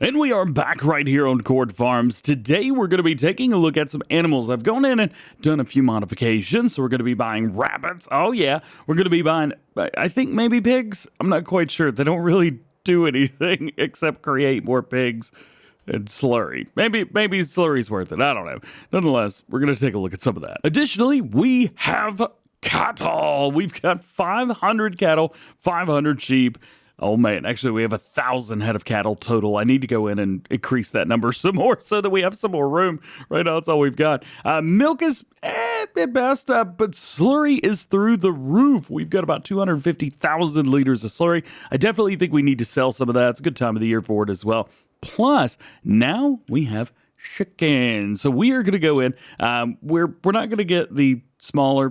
And we are back right here on Cord Farms. Today we're going to be taking a look at some animals. I've gone in and done a few modifications. So we're going to be buying rabbits. Oh yeah, we're going to be buying, I think maybe pigs. I'm not quite sure. They don't really do anything except create more pigs and slurry. Maybe slurry's worth it. I don't know. Nonetheless, we're going to take a look at some of that. Additionally, we have cattle. We've got 500 cattle, 500 sheep. Oh man, actually we have 1,000 head of cattle total. I need to go in and increase that number some more so that we have some more room. Right now that's all we've got. Milk is at best, but slurry is through the roof. We've got about 250,000 liters of slurry. I definitely think we need to sell some of that. It's a good time of the year for it as well. Plus, now we have chicken. So we are going to go in. We're not going to get the smaller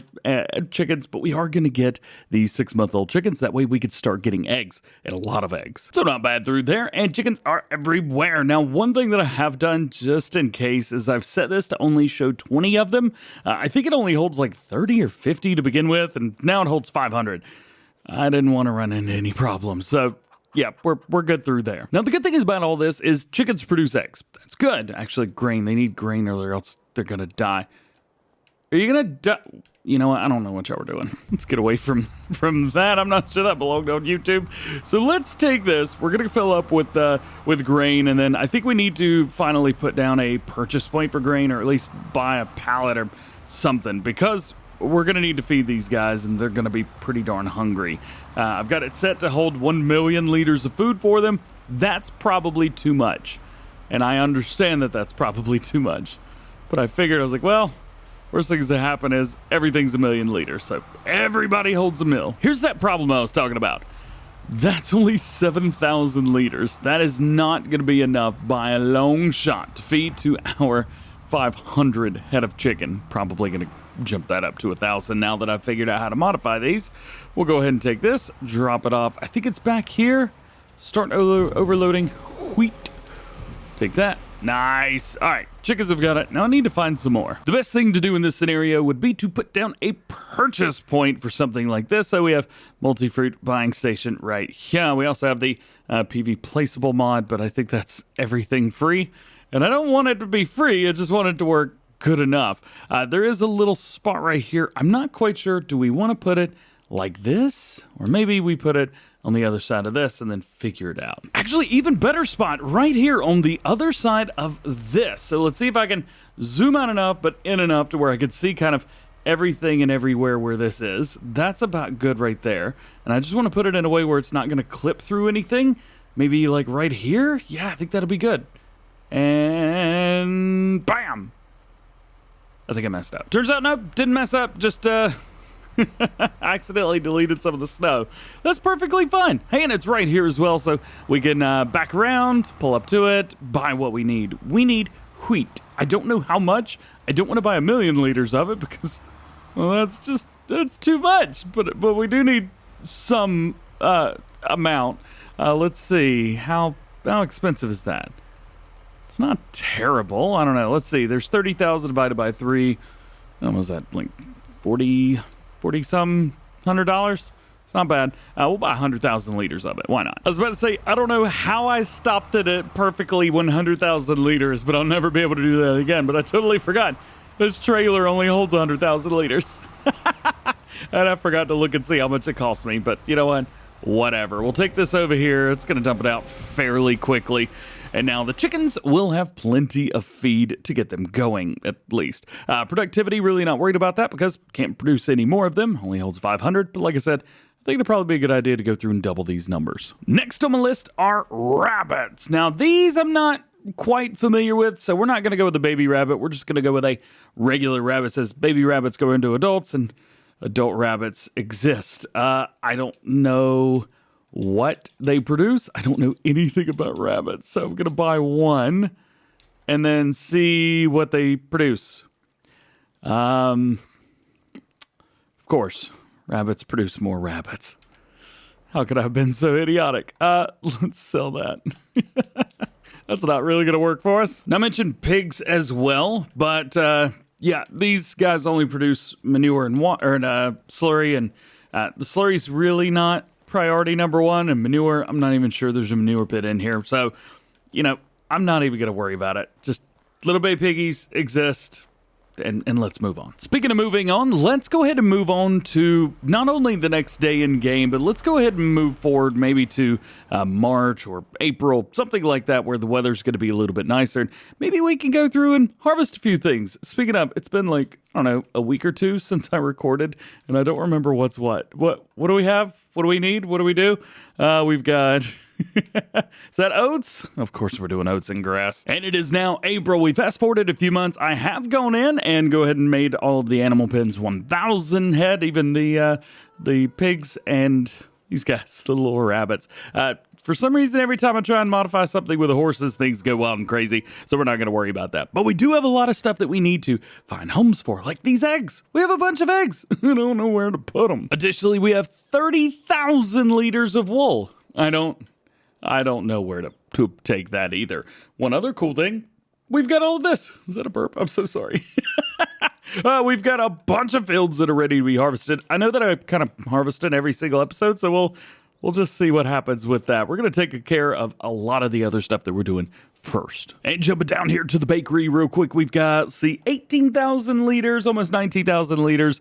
chickens, but we are going to get the 6-month-old chickens. That way we could start getting eggs, and a lot of eggs. So not bad through there, and chickens are everywhere. Now, one thing that I have done just in case is I've set this to only show 20 of them. I think it only holds like 30 or 50 to begin with, and now it holds 500. I didn't want to run into any problems, so yeah, we're good through there. Now, the good thing is about all this is chickens produce eggs. That's good. Actually, grain. They need grain or else they're going to die. Are you going to die? You know what? I don't know what y'all are doing. Let's get away from that. I'm not sure that belonged on YouTube. So let's take this. We're going to fill up with grain, and then I think we need to finally put down a purchase point for grain, or at least buy a pallet or something, because we're going to need to feed these guys, and they're going to be pretty darn hungry. I've got it set to hold 1 million liters of food for them. That's probably too much. And I understand that that's probably too much. But I figured, I was like, well, worst things that happen is everything's 1 million liters. So everybody holds a mill. Here's that problem I was talking about. That's only 7,000 liters. That is not going to be enough by a long shot to feed to our 500 head of chicken. Probably going to jump that up to 1,000 now that I've figured out how to modify these. We'll go ahead and take this, drop it off. I think it's back here. Start overloading wheat. Take that. Nice. All right, chickens have got it. Now I need to find some more. The best thing to do in this scenario would be to put down a purchase point for something like this. So we have multi-fruit buying station right here. We also have the PV placeable mod, but I think that's everything free. And I don't want it to be free. I just want it to work good enough. There is a little spot right here. I'm not quite sure. Do we want to put it like this? Or maybe we put it on the other side of this and then figure it out. Actually, even better spot right here on the other side of this. So let's see if I can zoom out enough, but in enough to where I can see kind of everything and everywhere where this is. That's about good right there. And I just want to put it in a way where it's not going to clip through anything. Maybe like right here. Yeah, I think that'll be good. And bam. I think I messed up. Turns out, nope, didn't mess up. Just accidentally deleted some of the snow. That's perfectly fine. Hey, and it's right here as well, so we can back around, pull up to it, buy what we need. We need wheat. I don't know how much. I don't want to buy 1 million liters of it because, well, that's too much. But we do need some amount. Let's see, how expensive is that? It's not terrible. I don't know. Let's see. There's 30,000 divided by 3. What was that? Like 40 some $100? It's not bad. We'll buy 100,000 liters of it. Why not? I was about to say, I don't know how I stopped it at perfectly 100,000 liters, but I'll never be able to do that again. But I totally forgot. This trailer only holds 100,000 liters. And I forgot to look and see how much it cost me. But you know what? Whatever. We'll take this over here. It's going to dump it out fairly quickly. And now the chickens will have plenty of feed to get them going, at least. Productivity, really not worried about that because can't produce any more of them. Only holds 500. But like I said, I think it'd probably be a good idea to go through and double these numbers. Next on my list are rabbits. Now, these I'm not quite familiar with, so we're not going to go with the baby rabbit. We're just going to go with a regular rabbit. It says baby rabbits go into adults and adult rabbits exist. I don't know what they produce. I don't know anything about rabbits, so I'm gonna buy one and then see what they produce. Of course, rabbits produce more rabbits. How could I have been so idiotic? Let's sell that. That's not really gonna work for us. Now I mentioned pigs as well, but yeah, these guys only produce manure and water and slurry, and the slurry's really not priority number one, and manure, I'm not even sure there's a manure pit in here. So you know, I'm not even going to worry about it. Just little baby piggies exist. And let's move on. Speaking of moving on, let's go ahead and move on to not only the next day in game, but let's go ahead and move forward maybe to March or April, something like that, where the weather's going to be a little bit nicer. And maybe we can go through and harvest a few things. Speaking of, it's been like, I don't know, a week or two since I recorded, and I don't remember what's what. What do we have? What do we need? What do we do? We've got... Is that oats? Of course we're doing oats and grass. And it is now April. We fast forwarded a few months. I have gone in and go ahead and made all of the animal pens 1,000 head, even the pigs and these guys, the little rabbits. For some reason, every time I try and modify something with the horses, things go wild and crazy, so we're not going to worry about that. But we do have a lot of stuff that we need to find homes for, like these eggs. We have a bunch of eggs. I don't know where to put them. Additionally, we have 30,000 liters of wool. I don't know where to take that either. One other cool thing, we've got all of this. Was that a burp? I'm so sorry. We've got a bunch of fields that are ready to be harvested. I know that I kind of harvest in every single episode, so we'll just see what happens with that. We're going to take care of a lot of the other stuff that we're doing first. And jumping down here to the bakery real quick, we've got, 18,000 liters, almost 19,000 liters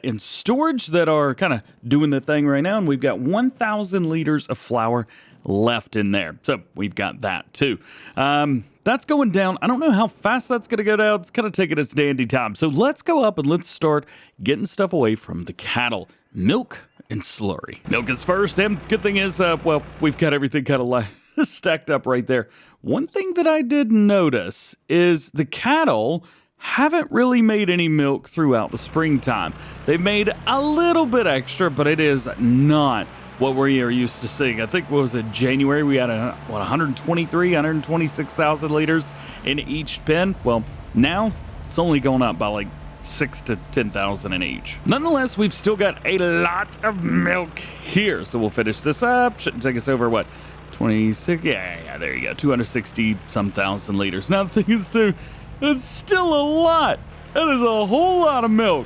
in storage that are kind of doing the thing right now. And we've got 1,000 liters of flour left in there. So we've got that too. That's going down. I don't know how fast that's going to go down. It's kind of taking its dandy time. So let's go up and let's start getting stuff away from the cattle. Milk and slurry. Milk is first, and good thing is, we've got everything kind of stacked up right there. One thing that I did notice is the cattle haven't really made any milk throughout the springtime. They've made a little bit extra, but it is not what we are used to seeing. I think, what was it, January, we had 126,000 liters in each pen. Well, now it's only going up by like 6,000 to 10,000 in each. Nonetheless, we've still got a lot of milk here. So we'll finish this up. Shouldn't take us over, what, 26? Yeah, there you go. 260 some thousand liters. Now the thing is too, it's still a lot. That is a whole lot of milk.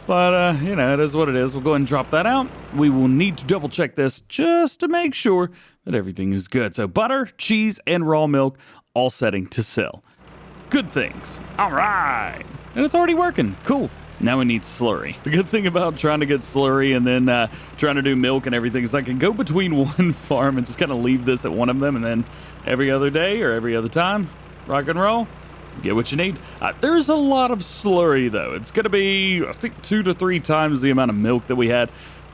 But, it is what it is. We'll go ahead and drop that out. We will need to double check this just to make sure that everything is good. So butter, cheese, and raw milk all setting to sell. Good things. All right. And it's already working. Cool. Now we need slurry. The good thing about trying to get slurry and then trying to do milk and everything is I can go between one farm and just kind of leave this at one of them, and then every other day or every other time, rock and roll. Get what you need. There's a lot of slurry, though. It's going to be, I think, 2 to 3 times the amount of milk that we had.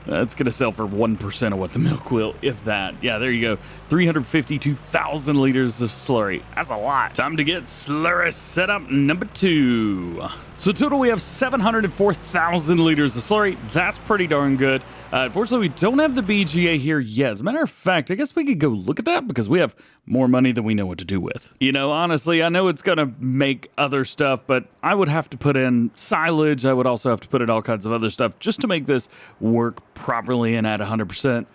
It's going to sell for 1% of what the milk will, if that. Yeah, there you go. 352,000 liters of slurry. That's a lot. Time to get slurry setup number 2. So total, we have 704,000 liters of slurry. That's pretty darn good. Unfortunately, we don't have the BGA here yet. As a matter of fact, I guess we could go look at that because we have more money than we know what to do with. Honestly, I know it's going to make other stuff, but I would have to put in silage. I would also have to put in all kinds of other stuff just to make this work properly and at 100%.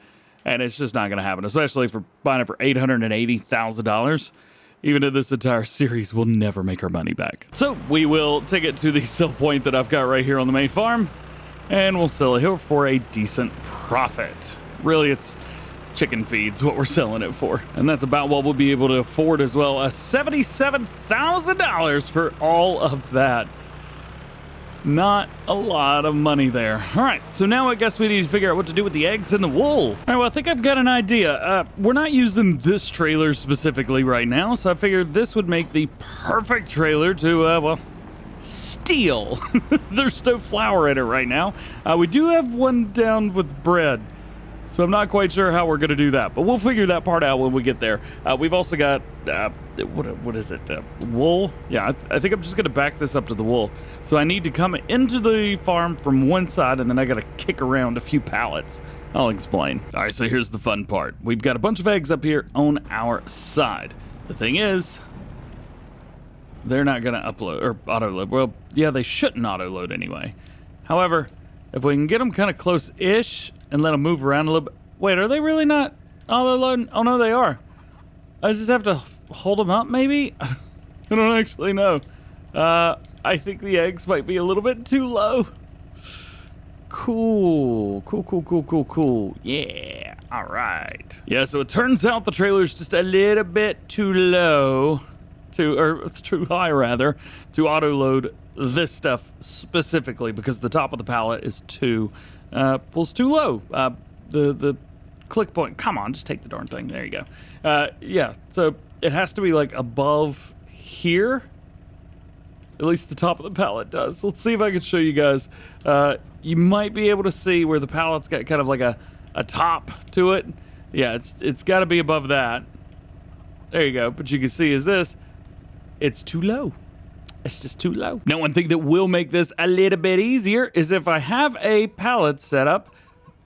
And it's just not going to happen, especially for buying it for $880,000. Even in this entire series, we'll never make our money back. So we will take it to the sell point that I've got right here on the main farm, and we'll sell it here for a decent profit. Really, it's chicken feeds what we're selling it for. And that's about what we'll be able to afford as well. $77,000 for all of that. Not a lot of money there. All right, so now I guess we need to figure out what to do with the eggs and the wool. All right, well, I think I've got an idea. We're not using this trailer specifically right now, so I figured this would make the perfect trailer to, steal. There's no flour in it right now. We do have one down with bread, so I'm not quite sure how we're going to do that, but we'll figure that part out when we get there. We've also got, what is it? Wool? Yeah, I think I'm just going to back this up to the wool. So I need to come into the farm from one side, and then I got to kick around a few pallets. I'll explain. All right, so here's the fun part. We've got a bunch of eggs up here on our side. The thing is, they're not going to upload or auto-load. Well, yeah, they shouldn't auto-load anyway. However, if we can get them kind of close-ish and let them move around a little bit. Wait, are they really not auto-loading? Oh, no, they are. I just have to hold them up, maybe? I don't actually know. I think the eggs might be a little bit too low. Cool. Yeah. All right. Yeah, so it turns out the trailer's just a little bit too low, or too high rather, to auto load this stuff specifically because the top of the pallet is too low. The click point, come on, just take the darn thing. There you go. Yeah, so it has to be like above here. At least the top of the pallet does. Let's see if I can show you guys. You might be able to see where the pallet's got kind of like a top to it. Yeah, it's got to be above that. There you go. But you can see is this, it's too low. It's just too low. Now, one thing that will make this a little bit easier is if I have a pallet set up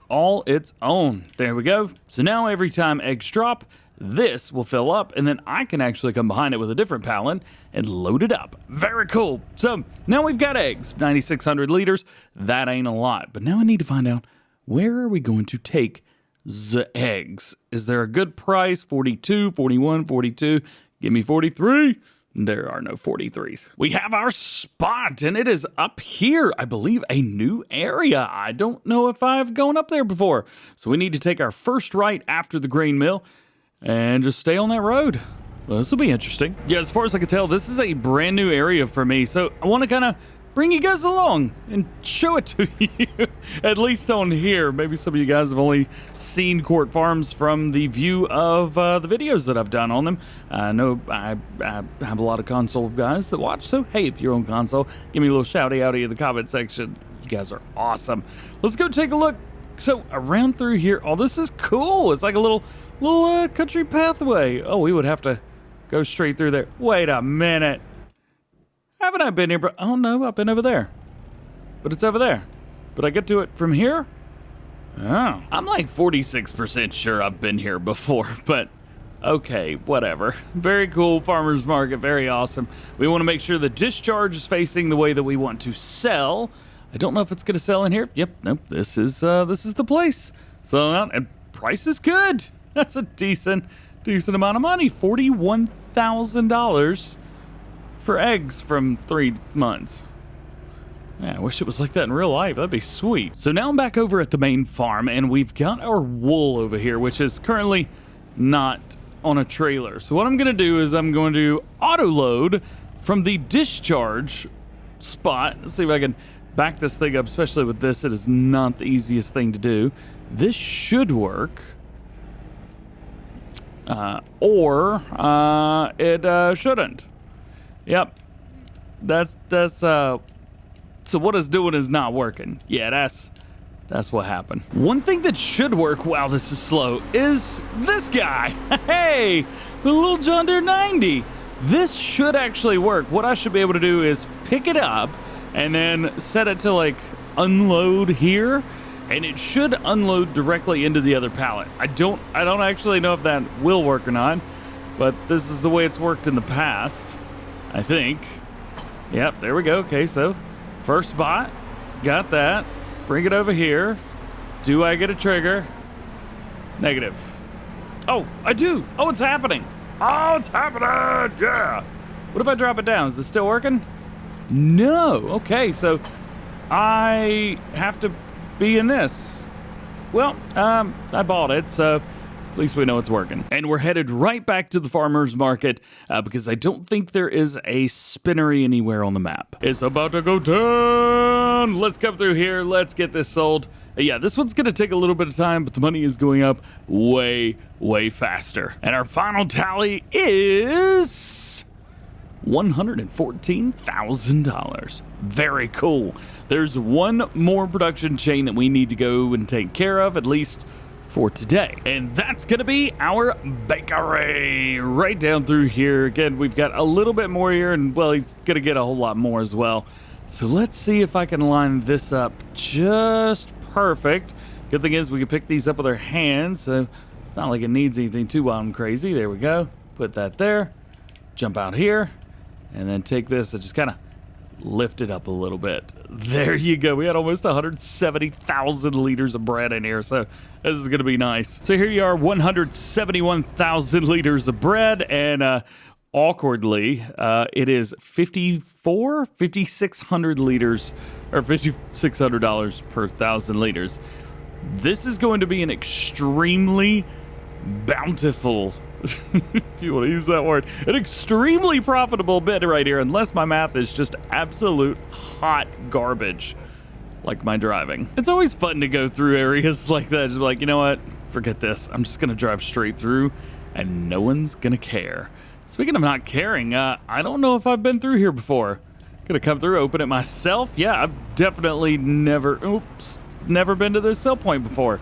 all its own. There we go. So now every time eggs drop, this will fill up, and then I can actually come behind it with a different pallet and load it up. Very cool. So now we've got eggs, 9,600 liters. That ain't a lot. But now I need to find out, where are we going to take the eggs? Is there a good price? 42, 41, 42. Give me 43. There are no 43s. We have our spot, and it is up here. I believe a new area. I don't know if I've gone up there before. So we need to take our first right after the grain mill and just stay on that road. Well, this will be interesting. Yeah, as far as I can tell, this is a brand new area for me. So I want to kind of bring you guys along and show it to you, at least on here. Maybe some of you guys have only seen Court Farms from the view of the videos that I've done on them. I know I have a lot of console guys that watch, so hey, if you're on console, give me a little shouty outy in the comment section. You guys are awesome. Let's go take a look. So around through here, oh, this is cool. It's like a little country pathway. Oh, we would have to go straight through there. Wait a minute. Haven't I been here? But oh no, I've been over there. But it's over there. But I get to it from here? Oh. I'm like 46% sure I've been here before, but okay, whatever. Very cool farmer's market, very awesome. We want to make sure the discharge is facing the way that we want to sell. I don't know if it's going to sell in here. Yep, nope, this is the place. So, and price is good. That's a decent amount of money. $41,000 for eggs from 3 months. Yeah, I wish it was like that in real life. That'd be sweet. So now I'm back over at the main farm, and we've got our wool over here, which is currently not on a trailer. So what I'm going to do is I'm going to auto load from the discharge spot. Let's see if I can back this thing up, especially with this. It is not the easiest thing to do. This should work. Or it shouldn't. Yep. So what it's doing is not working. Yeah, that's what happened. One thing that should work while this is slow is this guy. Hey, the little John Deere 90. This should actually work. What I should be able to do is pick it up and then set it to like unload here, and it should unload directly into the other pallet. I don't actually know if that will work or not, but this is the way it's worked in the past, I think. Yep, there we go. Okay, so first spot, got that. Bring it over here. Do I get a trigger? Negative. Oh, I do. Oh, it's happening. Oh, it's happening. Yeah. What if I drop it down? Is it still working? No. Okay, so I have to be in this. Well, I bought it, so at least we know it's working. And we're headed right back to the farmer's market because I don't think there is a spinnery anywhere on the map. It's about to go down. Let's come through here. Let's get this sold. Yeah, this one's going to take a little bit of time, but the money is going up way, way faster. And our final tally is $114,000. Very cool. There's one more production chain that we need to go and take care of, at least for today. And that's gonna be our bakery right down through here. Again, we've got a little bit more here, and well, he's gonna get a whole lot more as well. So let's see if I can line this up just perfect. Good thing is we can pick these up with our hands, so it's not like it needs anything too wild and crazy. There we go. Put that there. Jump out here, and then take this and just kind of lift it up a little bit. There you go. We had almost 170,000 liters of bread in here, so this is going to be nice. So here you are, 171,000 liters of bread, and awkwardly, it is $5,600 liters, or $5,600 per 1,000 liters. This is going to be an extremely bountiful, if you want to use that word, an extremely profitable bit right here, unless my math is just absolute hot garbage, like my driving. It's always fun to go through areas like that, just be like, you know what, forget this. I'm just gonna drive straight through, and no one's gonna care. Speaking of not caring, I don't know if I've been through here before. Gonna come through, open it myself. Yeah, I've definitely never been to this sell point before.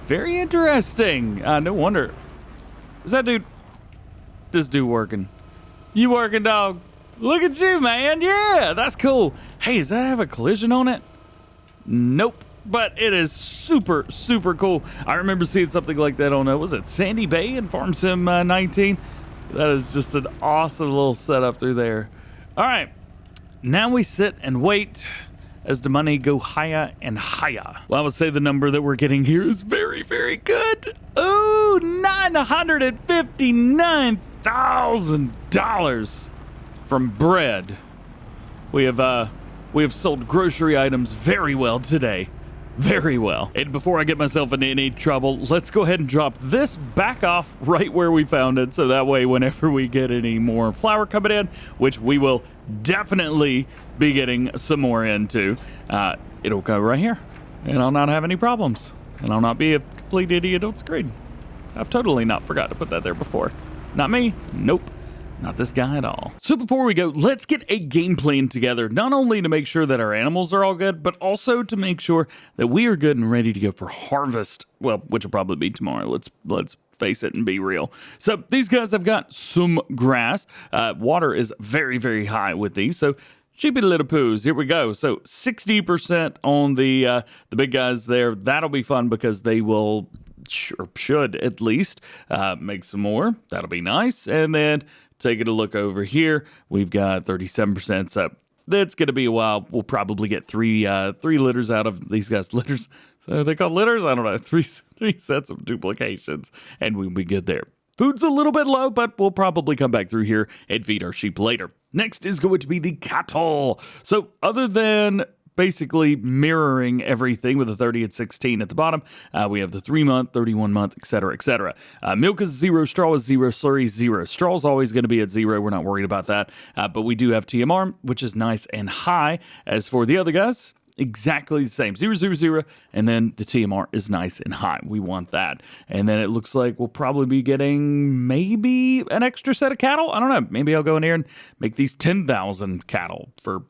Very interesting. No wonder. Is that dude? This dude working? You working, dog? Look at you, man. Yeah, that's cool. Hey, does that have a collision on it? Nope. But it is super, super cool. I remember seeing something like that on, was it Sandy Bay in Farm Sim 19? That is just an awesome little setup through there. All right. Now we sit and wait as the money go higher and higher. Well, I would say the number that we're getting here is very, very good. Ooh, $959,000 from bread. We have sold grocery items very well today. Very well. And before I get myself into any trouble, let's go ahead and drop this back off right where we found it, so that way whenever we get any more flour coming in, which we will definitely be getting some more into, it'll go right here, and I'll not have any problems, and I'll not be a complete idiot on screen. I've totally not forgot to put that there before. Not me. Nope. Not this guy at all. So before we go, let's get a game plan together, not only to make sure that our animals are all good, but also to make sure that we are good and ready to go for harvest. Well, which will probably be tomorrow. Let's face it and be real. So these guys have got some grass. Water is very, very high with these. So cheapy little poos. Here we go. So 60% on the big guys there. That'll be fun because they will, should at least, make some more. That'll be nice. And then taking a look over here, we've got 37%. So that's going to be a while. We'll probably get three litters out of these guys. Litters? So are they called litters? I don't know. Three sets of duplications, and we'll be good there. Food's a little bit low, but we'll probably come back through here and feed our sheep later. Next is going to be the cattle. So other than basically mirroring everything with a 30 and 16 at the bottom, we have the 3-month, 31-month, etc., etc. Milk is 0, straw is 0, slurry is 0. Straw is always going to be at 0. We're not worried about that. But we do have TMR, which is nice and high. As for the other guys, exactly the same. 0, 0, 0, and then the TMR is nice and high. We want that. And then it looks like we'll probably be getting maybe an extra set of cattle. I don't know. Maybe I'll go in here and make these 10,000 cattle per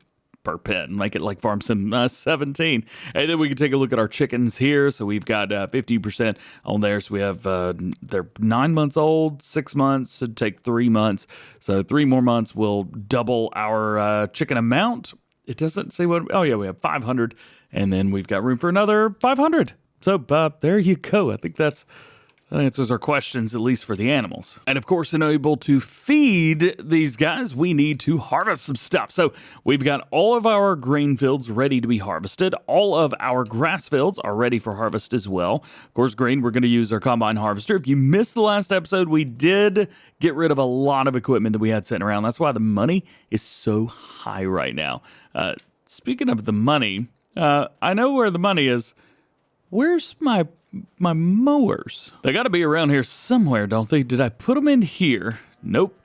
pen, make it like Farm Sim 17. And then we can take a look at our chickens here. So we've got 50% on there. So we have, they're 9 months old, 6 months, should take 3 months. So 3 more months will double our chicken amount. It doesn't say what, oh yeah, we have 500, and then we've got room for another 500. So there you go. I think that answers our questions, at least for the animals. And of course, in able to feed these guys, we need to harvest some stuff. So we've got all of our grain fields ready to be harvested. All of our grass fields are ready for harvest as well. Of course, grain, we're going to use our combine harvester. If you missed the last episode, we did get rid of a lot of equipment that we had sitting around. That's why the money is so high right now. Speaking of the money, I know where the money is. Where's my mowers? They got to be around here somewhere, don't they? Did I put them in here? Nope.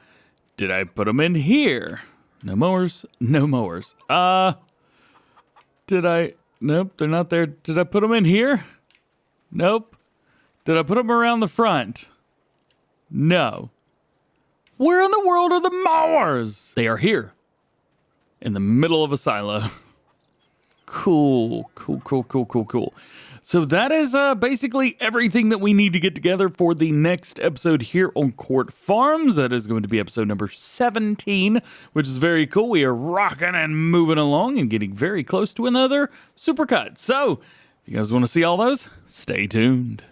Did I put them in here? No mowers. No mowers. Did I? Nope, they're not there. Did I put them in here? Nope. Did I put them around the front? No. Where in the world are the mowers? They are here. In the middle of a silo. Cool. So that is basically everything that we need to get together for the next episode here on Court Farms. That is going to be episode number 17, which is very cool. We are rocking and moving along and getting very close to another supercut. So if you guys want to see all those, stay tuned.